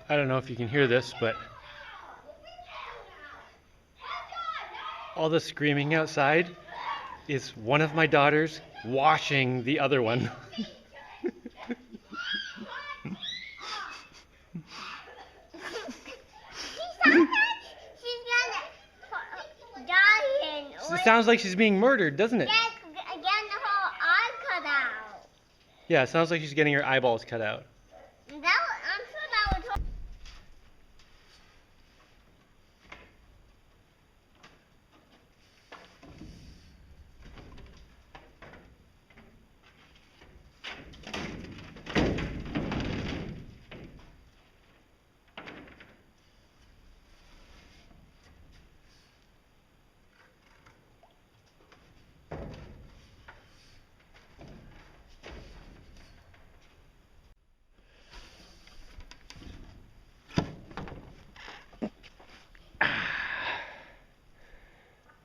I don't know if you can hear this, but all the screaming outside is one of my daughters washing the other one. It sounds like she's being murdered, doesn't it? Yeah, getting the whole eye cut out. Yeah, it sounds like she's getting her eyeballs cut out. I'm sure that was.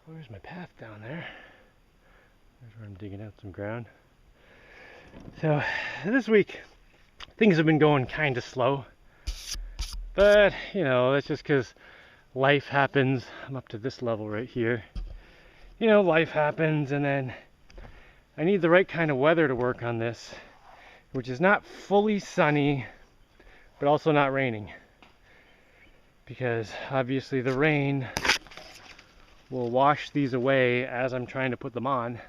Where's my path down there? There's where I'm digging out some ground. So this week things have been going kind of slow, but you know, that's just because life happens. I'm up to this level right here. You know, life happens, and then I need the right kind of weather to work on this, which is not fully sunny, but also not raining, because obviously the rain will wash these away as I'm trying to put them on,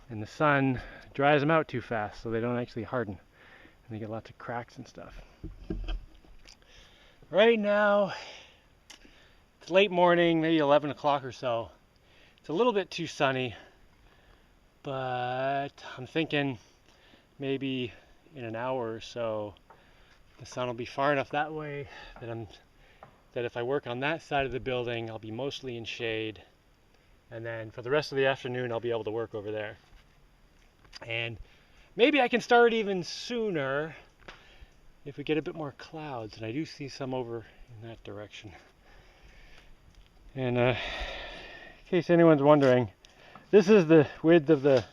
and the sun dries them out too fast, so they don't actually harden, and they get lots of cracks and stuff. Right now, it's late morning, maybe 11 o'clock or so. It's a little bit too sunny, but I'm thinking maybe in an hour or so, the sun will be far enough that way that if I work on that side of the building, I'll be mostly in shade. And then for the rest of the afternoon, I'll be able to work over there. And maybe I can start even sooner if we get a bit more clouds. And I do see some over in that direction. And in case anyone's wondering, this is the width of the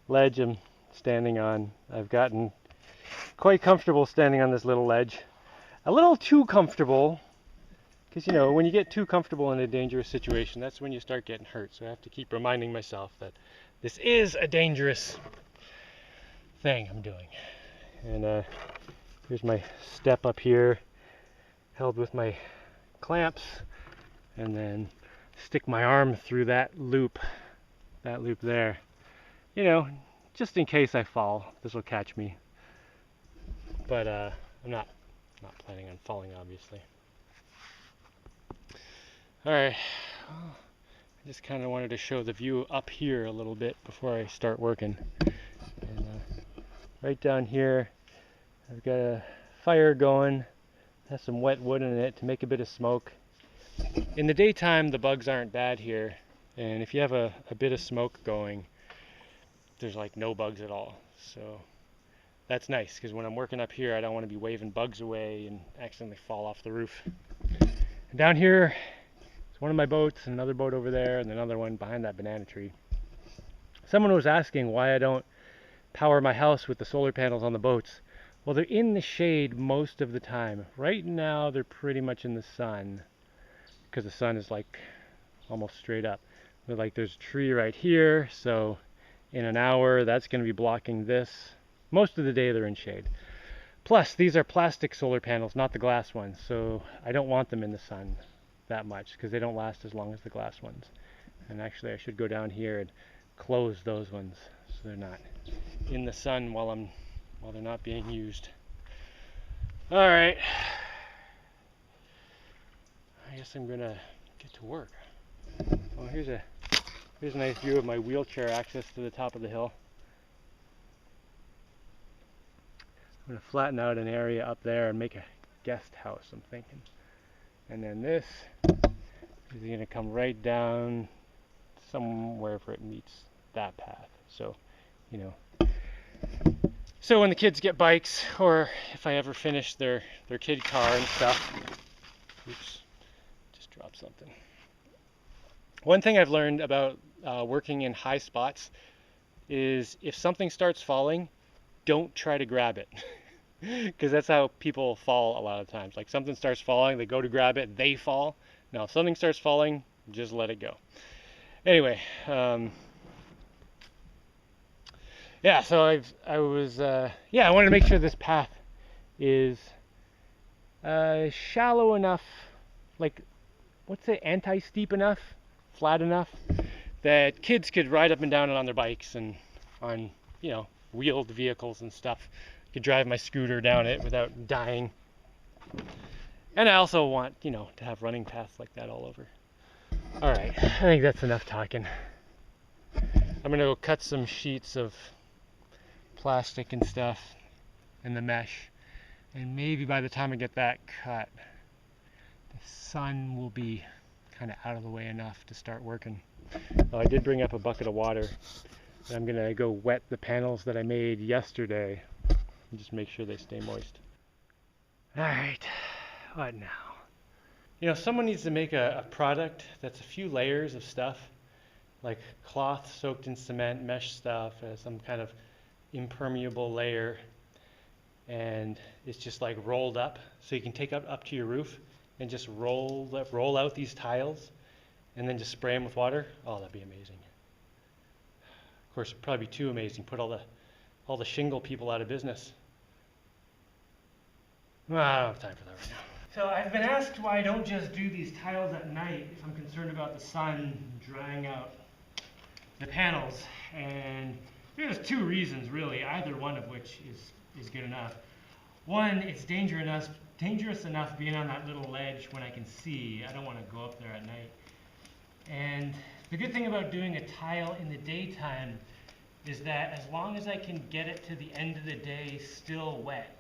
ledge I'm standing on. I've gotten quite comfortable standing on this little ledge. A little too comfortable, because you know, when you get too comfortable in a dangerous situation, that's when you start getting hurt. So I have to keep reminding myself that this is a dangerous thing I'm doing. And here's my step up here, held with my clamps, and then stick my arm through that loop there. You know, just in case I fall, this will catch me. But I'm not planning on falling, obviously. Alright, I just kind of wanted to show the view up here a little bit before I start working. And right down here, I've got a fire going, has some wet wood in it to make a bit of smoke. In the daytime, the bugs aren't bad here, and if you have a bit of smoke going, there's like no bugs at all. So that's nice, because when I'm working up here, I don't want to be waving bugs away and accidentally fall off the roof. And down here, it's one of my boats, and another boat over there, and another one behind that banana tree. Someone was asking why I don't power my house with the solar panels on the boats. Well, they're in the shade most of the time. Right now, they're pretty much in the sun, because the sun is like almost straight up. But like there's a tree right here, so in an hour, that's going to be blocking this. Most of the day, they're in shade. Plus, these are plastic solar panels, not the glass ones, so I don't want them in the sun that much, because they don't last as long as the glass ones. And actually, I should go down here and close those ones so they're not in the sun while they're not being used. All right, I guess I'm gonna get to work. Well, here's a nice view of my wheelchair access to the top of the hill. I'm gonna flatten out an area up there and make a guest house, I'm thinking. And then this is gonna come right down somewhere where it meets that path. So, you know, so when the kids get bikes, or if I ever finish their kid car and stuff. Oops, just dropped something. One thing I've learned about working in high spots is if something starts falling, don't try to grab it. Because that's how people fall a lot of times. Like something starts falling, they go to grab it, they fall. No, if something starts falling, just let it go. Anyway, yeah. So I wanted to make sure this path is shallow enough, like what's it, anti-steep enough, flat enough that kids could ride up and down it on their bikes and on, wheeled vehicles and stuff. Could drive my scooter down it without dying. And I also want, to have running paths like that all over. All right, I think that's enough talking. I'm gonna go cut some sheets of plastic and stuff in the mesh, and maybe by the time I get that cut, the sun will be kind of out of the way enough to start working. Well, I did bring up a bucket of water, and I'm gonna go wet the panels that I made yesterday and just make sure they stay moist. All right, what now? Someone needs to make a product that's a few layers of stuff, like cloth soaked in cement, mesh stuff, as some kind of impermeable layer, and it's just like rolled up, so you can take up to your roof and just roll out these tiles, and then just spray them with water. Oh, that'd be amazing. Of course, it'd probably be too amazing. Put all the shingle people out of business. Well, I don't have time for that right now. So I've been asked why I don't just do these tiles at night if I'm concerned about the sun drying out the panels. And there's two reasons really, either one of which is good enough. One, it's dangerous enough being on that little ledge when I can see. I don't want to go up there at night. And the good thing about doing a tile in the daytime is that as long as I can get it to the end of the day still wet,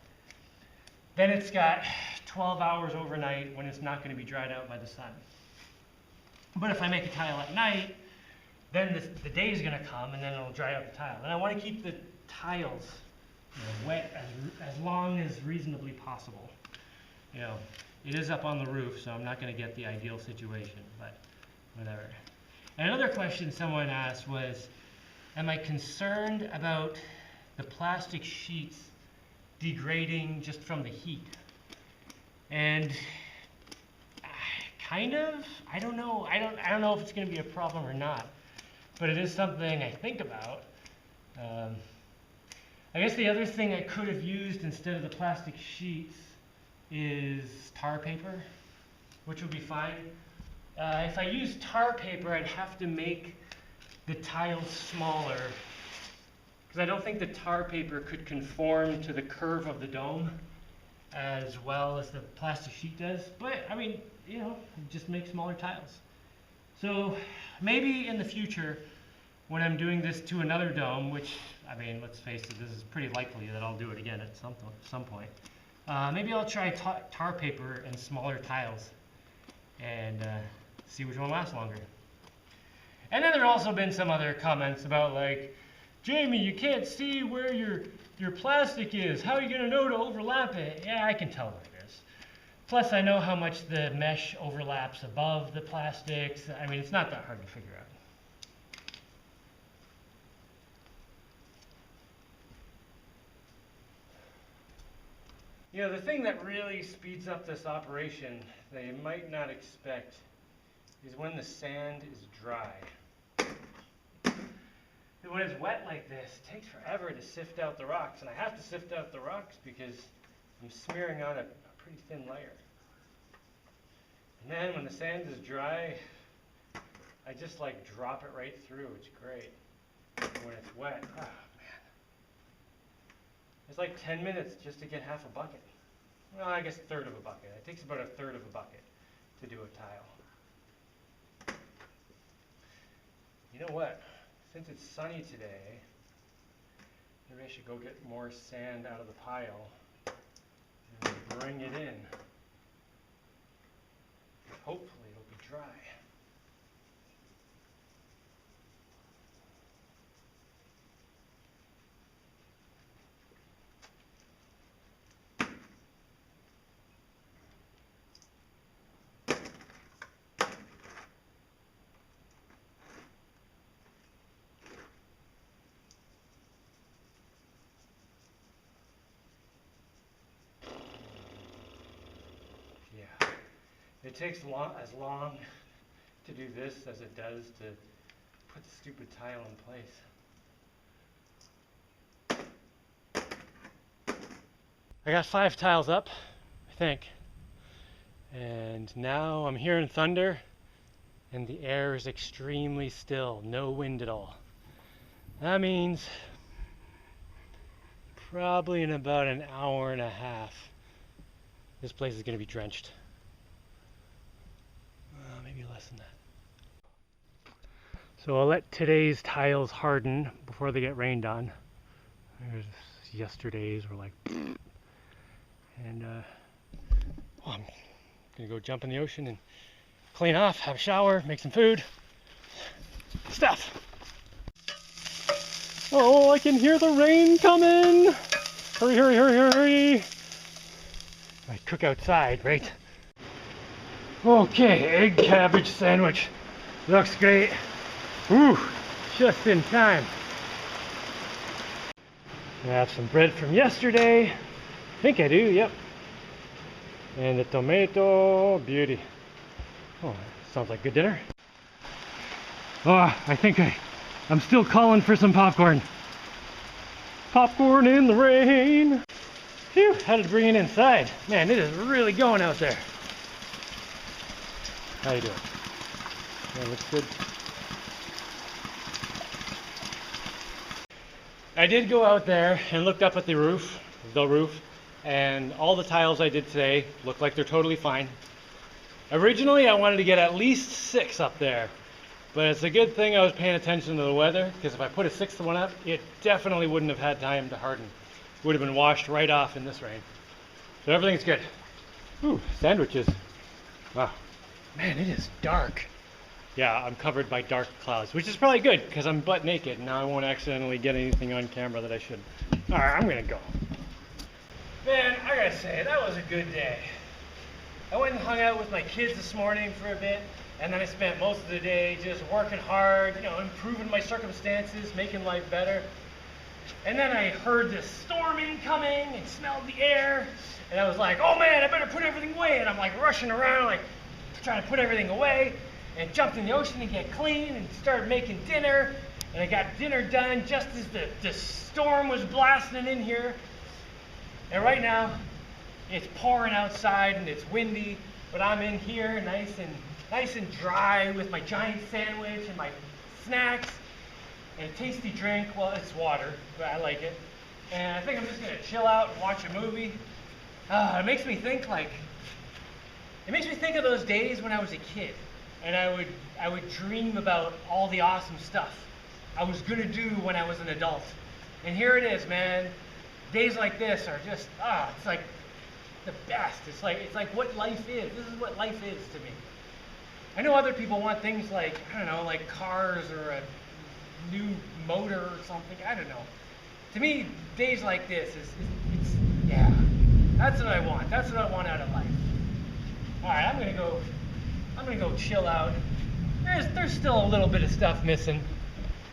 then it's got 12 hours overnight when it's not going to be dried out by the sun. But if I make a tile at night, then the day is going to come and then it'll dry out the tile. And I want to keep the tiles wet as long as reasonably possible. It is up on the roof, so I'm not going to get the ideal situation, but whatever. And another question someone asked was, am I concerned about the plastic sheets degrading just from the heat? And kind of, I don't know. I don't know if it's going to be a problem or not, but it is something I think about. I guess the other thing I could have used instead of the plastic sheets is tar paper, which would be fine. If I use tar paper, I'd have to make the tiles smaller, because I don't think the tar paper could conform to the curve of the dome as well as the plastic sheet does. But I mean, just make smaller tiles. So maybe in the future, when I'm doing this to another dome, which, I mean, let's face it, this is pretty likely that I'll do it again at some point. Maybe I'll try tar paper and smaller tiles and see which one lasts longer. And then there have also been some other comments about, like, Jamie, you can't see where your plastic is. How are you going to know to overlap it? Yeah, I can tell where it is. Plus, I know how much the mesh overlaps above the plastics. I mean, it's not that hard to figure out. The thing that really speeds up this operation that you might not expect is when the sand is dry. When it's wet like this, it takes forever to sift out the rocks, and I have to sift out the rocks because I'm smearing on a pretty thin layer. And then when the sand is dry, I just drop it right through. It's great. When it's wet, oh man. It's like 10 minutes just to get half a bucket. Well, I guess a third of a bucket. It takes about a third of a bucket to do a tile. You know what? Since it's sunny today, maybe I should go get more sand out of the pile and bring it in. Hopefully it'll be dry. It takes as long to do this as it does to put the stupid tile in place. I got 5 tiles up, I think. And now I'm hearing thunder and the air is extremely still, no wind at all. That means probably in about an hour and a half, this place is going to be drenched. Maybe less than that. So I'll let today's tiles harden before they get rained on. There's yesterday's were like, and I'm gonna go jump in the ocean and clean off, have a shower, make some food, stuff. Oh, I can hear the rain coming. Hurry, hurry, hurry, hurry, hurry. I cook outside, right? Okay, egg cabbage sandwich. Looks great. Whew, just in time. I have some bread from yesterday. I think I do, yep. And the tomato, beauty. Oh, sounds like good dinner. Oh, I think I'm still calling for some popcorn. Popcorn in the rain. Phew, had to bring it inside. Man, it is really going out there. How you doing? Yeah, looks good. I did go out there and looked up at the roof, and all the tiles I did today look like they're totally fine. Originally, I wanted to get at least 6 up there, but it's a good thing I was paying attention to the weather, because if I put a 6th one up, it definitely wouldn't have had time to harden. It would have been washed right off in this rain. So everything's good. Ooh, sandwiches. Wow. Man, it is dark. Yeah, I'm covered by dark clouds, which is probably good because I'm butt naked and now I won't accidentally get anything on camera that I shouldn't. Alright, I'm gonna go. Man, I gotta say, that was a good day. I went and hung out with my kids this morning for a bit, and then I spent most of the day just working hard, improving my circumstances, making life better. And then I heard this storm incoming and smelled the air, and I was like, oh man, I better put everything away. And I'm like rushing around, like trying to put everything away. And jumped in the ocean to get clean and started making dinner. And I got dinner done just as the storm was blasting in here. And right now, it's pouring outside and it's windy, but I'm in here nice and dry with my giant sandwich and my snacks and a tasty drink. Well, it's water, but I like it. And I think I'm just gonna chill out and watch a movie. It makes me think of those days when I was a kid. And I would dream about all the awesome stuff I was gonna do when I was an adult. And here it is, man. Days like this are just it's like the best. It's like what life is. This is what life is to me. I know other people want things like, I don't know, like cars or a new motor or something. I don't know. To me, days like this it's that's what I want. That's what I want out of life. All right, I'm gonna go chill out. There's still a little bit of stuff missing.